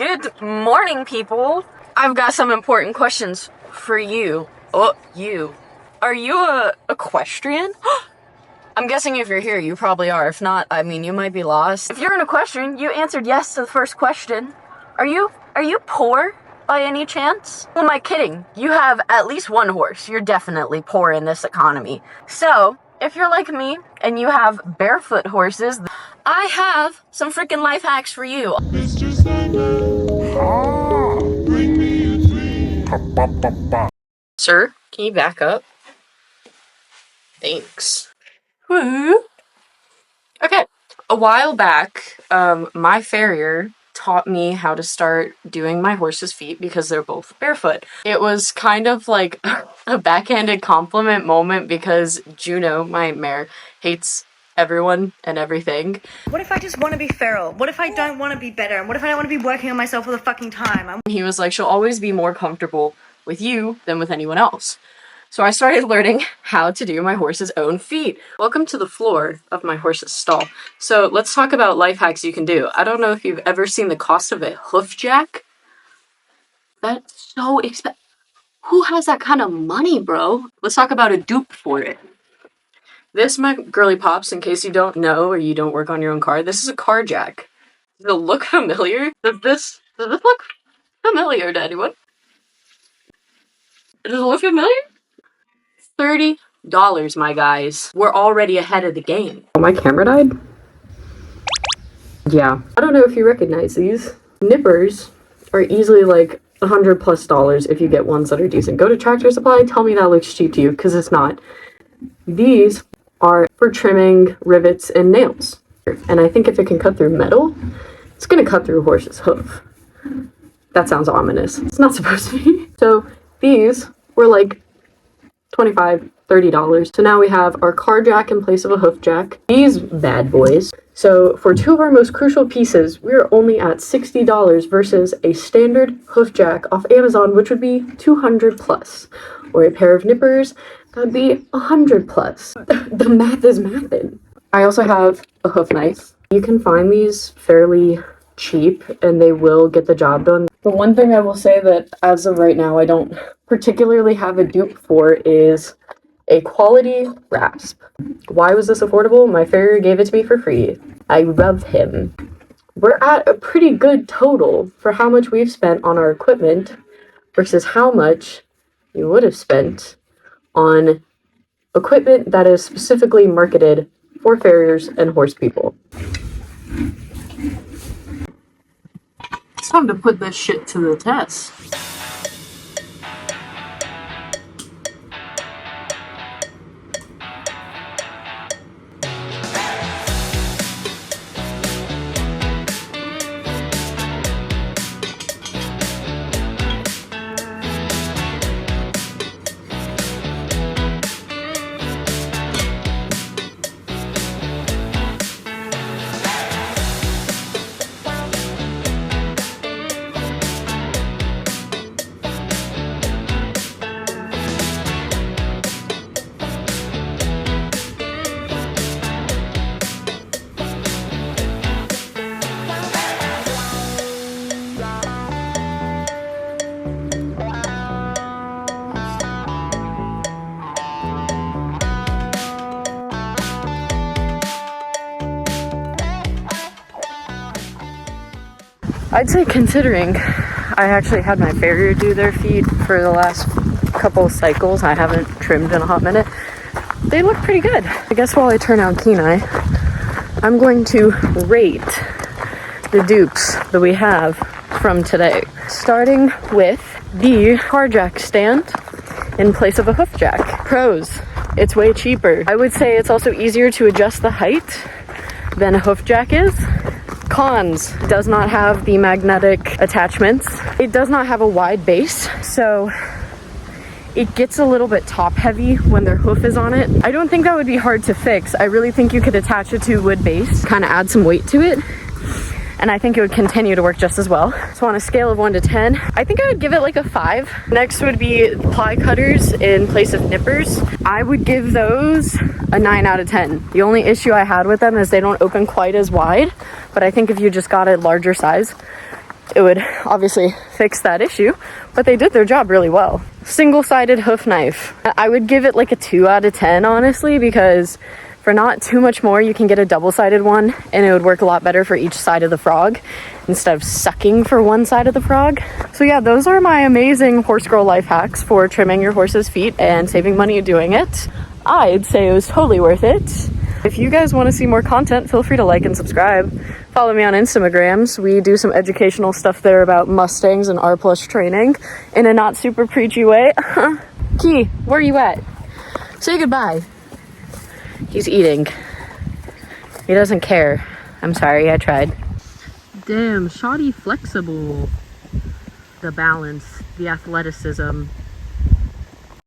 Good morning, people. I've got some important questions for you. Oh, you. Are you a equestrian? I'm guessing if you're here, you probably are. If not, I mean, you might be lost. If you're an equestrian, you answered yes to the first question. Are you poor by any chance? Who am I kidding? You have at least one horse. You're definitely poor in this economy. So, if you're like me and you have barefoot horses, I have some freaking life hacks for you. Mr. Sandler, bring me a treat. Sir, can you back up? Thanks. Woo. Okay, a while back, my farrier taught me how to start doing my horse's feet because they're both barefoot. It was kind of like a backhanded compliment moment because Juno, my mare, hates everyone and everything. What if I just want to be feral? What if I don't want to be better? And what if I don't want to be working on myself all the fucking time? He was like, she'll always be more comfortable with you than with anyone else. So I started learning how to do my horse's own feet. Welcome to the floor of my horse's stall. So let's talk about life hacks you can do. I don't know if you've ever seen the cost of a hoofjack. That's so expensive. Who has that kind of money, bro? Let's talk about a dupe for it. This, my girly pops, in case you don't know or you don't work on your own car, this is a car jack. Does it look familiar? Does this look familiar to anyone? Does it look familiar? $30, my guys. We're already ahead of the game. Oh, my camera died? Yeah. I don't know if you recognize these. Nippers are easily like $100+ if you get ones that are decent. Go to Tractor Supply, tell me that looks cheap to you, because it's not. These are for trimming rivets and nails. And I think if it can cut through metal, it's gonna cut through a horse's hoof. That sounds ominous. It's not supposed to be. So these were like $25, $30. So now we have our car jack in place of a hoof jack. These bad boys. So for two of our most crucial pieces, we're only at $60 versus a standard hoof jack off Amazon, which would be $200+. Or a pair of nippers, that'd be $100+. The math is mathin'. I also have a hoof knife. You can find these fairly cheap and they will get the job done. The one thing I will say that as of right now I don't particularly have a dupe for is a quality rasp. Why was this affordable? My farrier gave it to me for free. I love him. We're at a pretty good total for how much we've spent on our equipment versus how much you would have spent on equipment that is specifically marketed for farriers and horse people. It's time to put this shit to the test. I'd say considering I actually had my farrier do their feet for the last couple of cycles, I haven't trimmed in a hot minute, they look pretty good. I guess while I turn out Kenai, I'm going to rate the dupes that we have from today. Starting with the car jack stand in place of a hoof jack. Pros, it's way cheaper. I would say it's also easier to adjust the height than a hoof jack is. Cons, does not have the magnetic attachments. It does not have a wide base, so it gets a little bit top heavy when their hoof is on it. I don't think that would be hard to fix. I really think you could attach it to a wood base, kind of add some weight to it, and I think it would continue to work just as well. So on a scale of 1 to 10, I think I would give it like a 5. Next would be ply cutters in place of nippers. I would give those a 9 out of 10. The only issue I had with them is they don't open quite as wide, but I think if you just got a larger size, it would obviously fix that issue, but they did their job really well. Single-sided hoof knife. I would give it like a 2 out of 10, honestly, because for not too much more, you can get a double-sided one, and it would work a lot better for each side of the frog instead of sucking for one side of the frog. So yeah, those are my amazing horse girl life hacks for trimming your horse's feet and saving money doing it. I'd say it was totally worth it. If you guys want to see more content, feel free to like and subscribe. Follow me on Instagrams. We do some educational stuff there about Mustangs and R+ training in a not super preachy way. Key, where are you at? Say goodbye. He's eating. He doesn't care. I'm sorry, I tried. Damn, shoddy flexible. The balance, the athleticism,